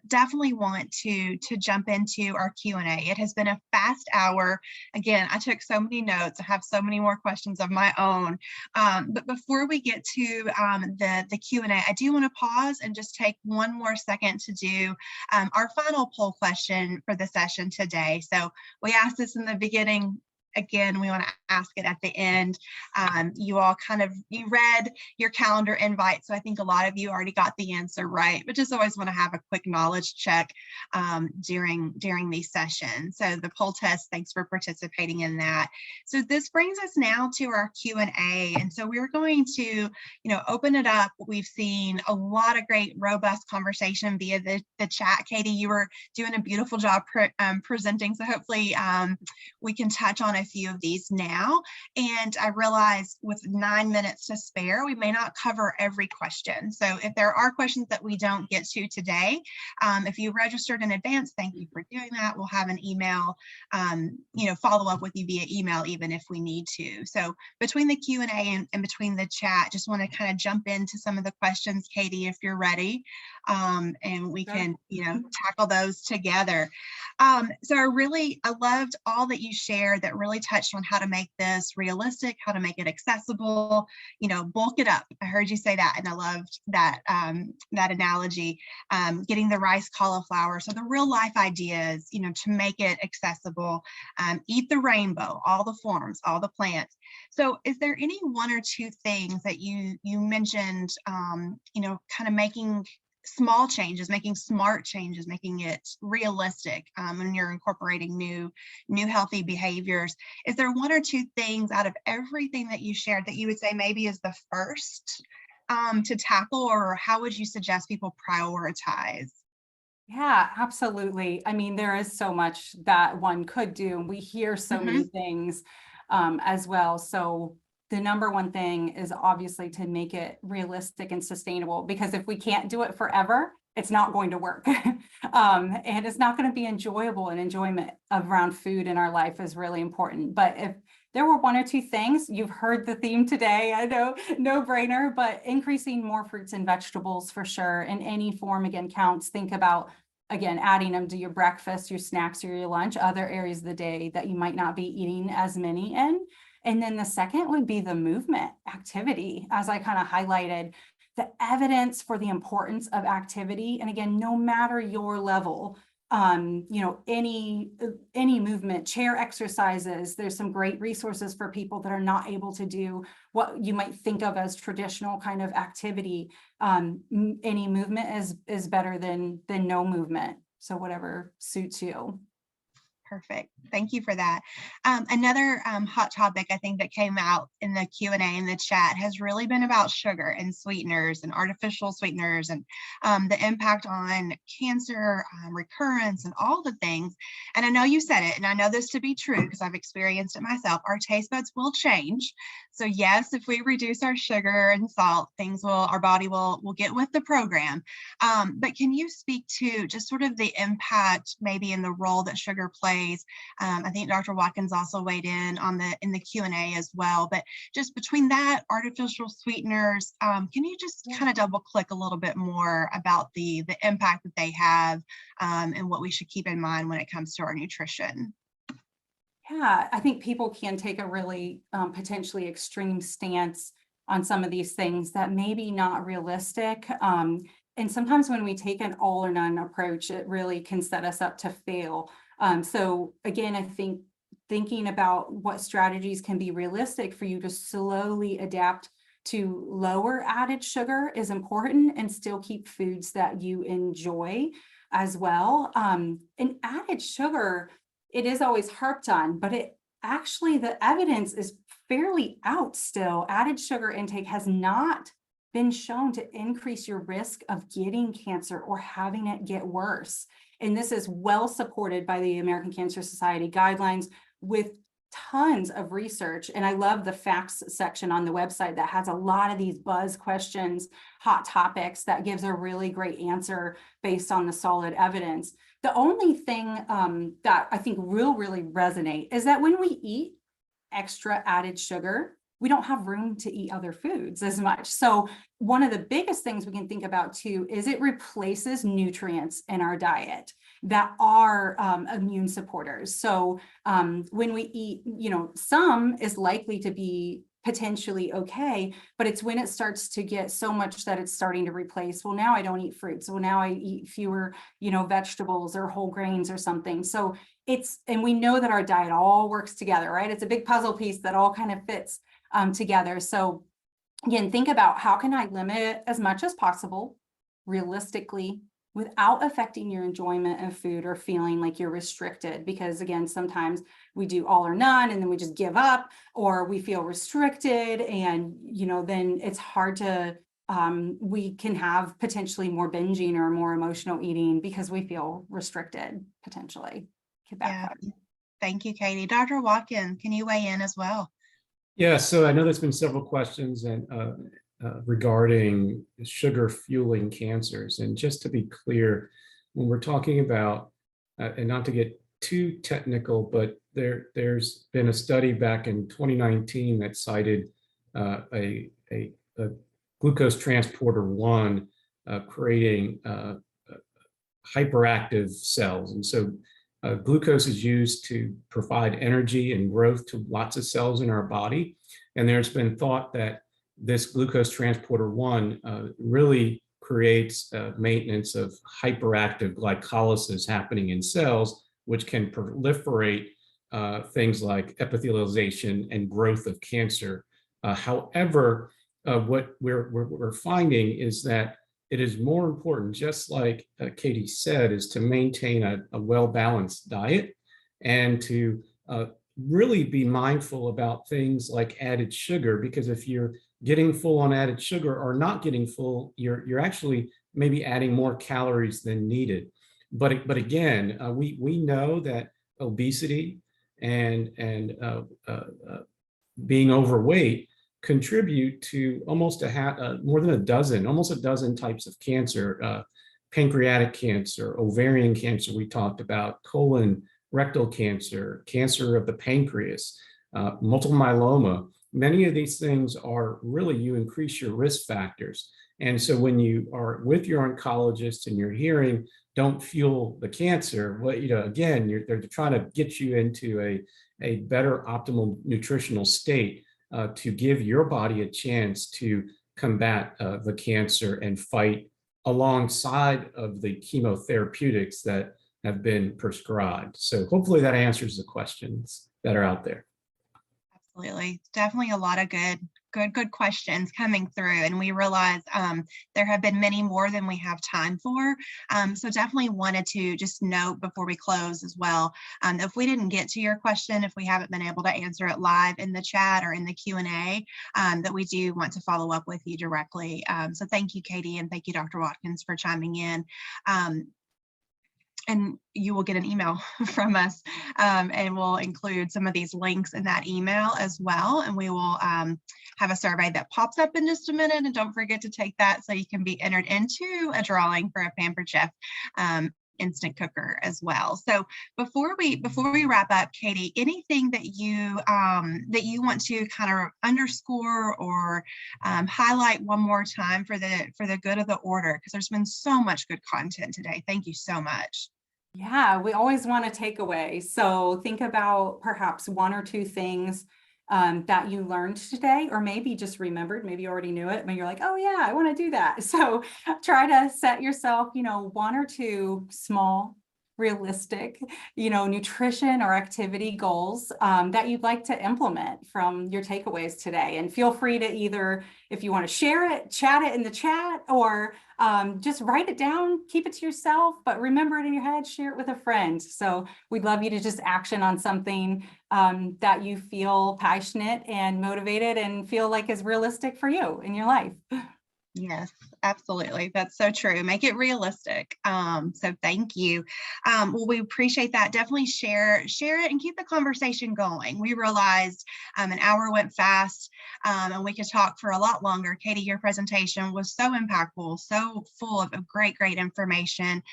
definitely want to jump into our Q&A. It has been a fast hour. Again, I took so many notes. I have so many more questions of my own. But before we get to the Q&A, I do want to pause and just take one more second to do our final poll question for the session today. So we asked this in the beginning. Again, we want to ask it at the end. You all you read your calendar invite, so I think a lot of you already got the answer right, but just always want to have a quick knowledge check during these sessions. So the poll test, thanks for participating in that. So this brings us now to our Q&A, and so we're going to open it up. We've seen a lot of great robust conversation via the chat. Katy, you were doing a beautiful job presenting, so hopefully we can touch on a few of these now. And I realize with 9 minutes to spare, we may not cover every question. So if there are questions that we don't get to today, if you registered in advance, thank you for doing that. We'll have an email, follow up with you via email, even if we need to. So between the Q&A and between the chat, just want to kind of jump into some of the questions, Katy, if you're ready, and we can, tackle those together. So I loved all that you shared that really touched on how to make this realistic, how to make it accessible, bulk it up. I heard you say that, and I loved that analogy, getting the rice cauliflower. So the real life ideas, to make it accessible, eat the rainbow, all the forms, all the plants. So is there any one or two things that you mentioned, kind of making small changes, making smart changes, making it realistic when you're incorporating new healthy behaviors? Is there one or two things out of everything that you shared that you would say maybe is the first to tackle, or how would you suggest people prioritize? Yeah, absolutely. I mean, there is so much that one could do. We hear so many things as well. So the number one thing is obviously to make it realistic and sustainable, because if we can't do it forever, it's not going to work. And it's not going to be enjoyable, and enjoyment around food in our life is really important. But if there were one or two things, you've heard the theme today, I know, no brainer, but increasing more fruits and vegetables for sure in any form, again, counts. Think about, again, adding them to your breakfast, your snacks, or your lunch, other areas of the day that you might not be eating as many in. And then the second would be the movement activity, as I kind of highlighted, the evidence for the importance of activity. And again, no matter your level, any movement, chair exercises, there's some great resources for people that are not able to do what you might think of as traditional kind of activity. Any movement is better than no movement. So whatever suits you. Perfect. Thank you for that. Another hot topic I think that came out in the Q&A in the chat has really been about sugar and sweeteners and artificial sweeteners, and the impact on cancer, recurrence, and all the things. And I know you said it, and I know this to be true because I've experienced it myself. Our taste buds will change. So yes, if we reduce our sugar and salt, our body will get with the program. But can you speak to just sort of the impact maybe in the role that sugar plays? I think Dr. Wakins also weighed in in the Q&A as well. But just between that, artificial sweeteners, can you just kind of double click a little bit more about the impact that they have and what we should keep in mind when it comes to our nutrition? Yeah, I think people can take a really potentially extreme stance on some of these things that may be not realistic. And sometimes when we take an all or none approach, it really can set us up to fail. So again, I think thinking about what strategies can be realistic for you to slowly adapt to lower added sugar is important, and still keep foods that you enjoy as well. And added sugar, it is always harped on, but the evidence is fairly out still. Added sugar intake has not been shown to increase your risk of getting cancer or having it get worse. And this is well supported by the American Cancer Society guidelines with tons of research. And I love the facts section on the website that has a lot of these buzz questions, hot topics that gives a really great answer based on the solid evidence. The only thing that I think will really resonate is that when we eat extra added sugar, we don't have room to eat other foods as much. So one of the biggest things we can think about too is it replaces nutrients in our diet that are immune supporters. So when we eat, some is likely to be potentially okay, but it's when it starts to get so much that it's starting to replace, well, now I don't eat fruits. Well, now I eat fewer, vegetables or whole grains or something. So and we know that our diet all works together, right? It's a big puzzle piece that all kind of fits together. So again, think about how can I limit it as much as possible, realistically, without affecting your enjoyment of food or feeling like you're restricted. Because again, sometimes we do all or none and then we just give up, or we feel restricted and, then it's hard to, we can have potentially more binging or more emotional eating because we feel restricted potentially. Yeah. Thank you, Katy. Dr. Watkins, can you weigh in as well? Yeah, so I know there's been several questions and regarding sugar fueling cancers. And just to be clear, when we're talking about, and not to get too technical, but there's been a study back in 2019 that cited a glucose transporter 1 creating hyperactive cells. And so glucose is used to provide energy and growth to lots of cells in our body. And there's been thought that this glucose transporter 1 really creates maintenance of hyperactive glycolysis happening in cells, which can proliferate things like epithelialization and growth of cancer. However, what we're finding is that it is more important, just like Katy said, is to maintain a well-balanced diet and to really be mindful about things like added sugar, because if you're getting full on added sugar or not getting full, you're actually maybe adding more calories than needed. But again, we know that obesity and being overweight contribute to almost more than almost a dozen types of cancer, pancreatic cancer, ovarian cancer we talked about, colon, rectal cancer, cancer of the pancreas, multiple myeloma. Many of these things are really, you increase your risk factors. And so when you are with your oncologist and you're hearing, don't fuel the cancer, well, again, they're trying to get you into a better optimal nutritional state to give your body a chance to combat the cancer and fight alongside of the chemotherapeutics that have been prescribed. So hopefully that answers the questions that are out there. Absolutely. Definitely a lot of good questions coming through. And we realize there have been many more than we have time for. So definitely wanted to just note before we close as well, if we didn't get to your question, if we haven't been able to answer it live in the chat or in the Q&A, that we do want to follow up with you directly. So thank you, Katy, and thank you, Dr. Watkins, for chiming in. And you will get an email from us, and we'll include some of these links in that email as well. And we will have a survey that pops up in just a minute. And don't forget to take that so you can be entered into a drawing for a Pampered Chef instant cooker as well. So before we wrap up, Katy, anything that you want to kind of underscore or highlight one more time for the good of the order, because there's been so much good content today. Thank you so much. Yeah, we always want a takeaway. So think about perhaps one or two things that you learned today, or maybe just remembered, maybe you already knew it, but you're like, oh yeah, I want to do that. So try to set yourself, one or two small, realistic, nutrition or activity goals that you'd like to implement from your takeaways today. And feel free to either, if you want to share it, chat it in the chat, or just write it down, keep it to yourself, but remember it in your head, share it with a friend. So we'd love you to just action on something that you feel passionate and motivated and feel like is realistic for you in your life. Yes, absolutely. That's so true. Make it realistic. So thank you. Well, we appreciate that. Definitely share it and keep the conversation going. We realized an hour went fast, and we could talk for a lot longer. Katy, your presentation was so impactful, so full of great information.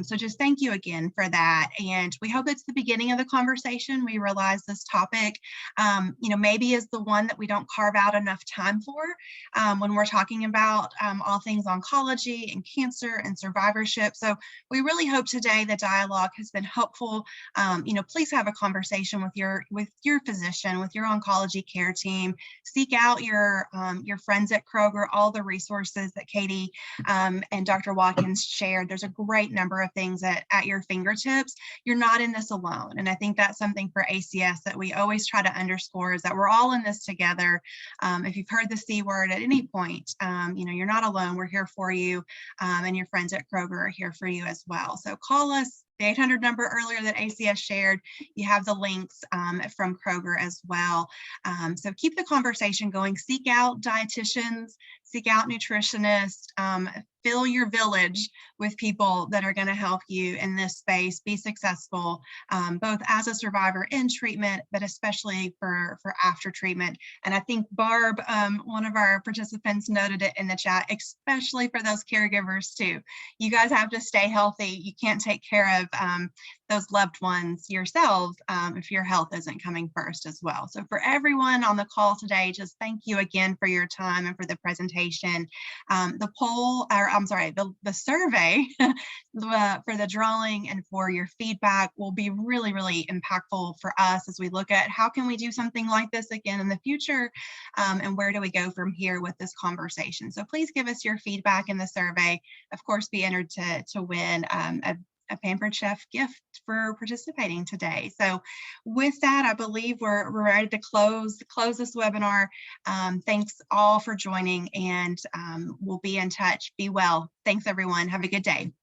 So just thank you again for that. And we hope it's the beginning of the conversation. We realize this topic, maybe is the one that we don't carve out enough time for when we're talking about all things oncology and cancer and survivorship. So we really hope today the dialogue has been helpful. Please have a conversation with your physician, with your oncology care team. Seek out your friends at Kroger, all the resources that Katy and Dr. Wakins shared. There's a great number of things at your fingertips. You're not in this alone. And I think that's something for ACS that we always try to underscore, is that we're all in this together. If you've heard the C word at any point, you're not alone. We're here for you, and your friends at Kroger are here for you as well. So call us. The 800 number earlier that ACS shared, you have the links from Kroger as well. So keep the conversation going. Seek out dietitians, seek out nutritionists, fill your village with people that are going to help you in this space be successful, both as a survivor in treatment, but especially for after treatment. And I think Barb, one of our participants, noted it in the chat, especially for those caregivers too. You guys have to stay healthy. You can't take care of those loved ones yourselves if your health isn't coming first as well. So for everyone on the call today, just thank you again for your time and for the presentation. The survey for the drawing and for your feedback will be really, really impactful for us as we look at how can we do something like this again in the future, and where do we go from here with this conversation. So please give us your feedback in the survey. Of course, be entered to win a Pampered Chef gift for participating today. So with that, I believe we're ready to close this webinar. Thanks all for joining, and we'll be in touch. Be well. Thanks, everyone. Have a good day.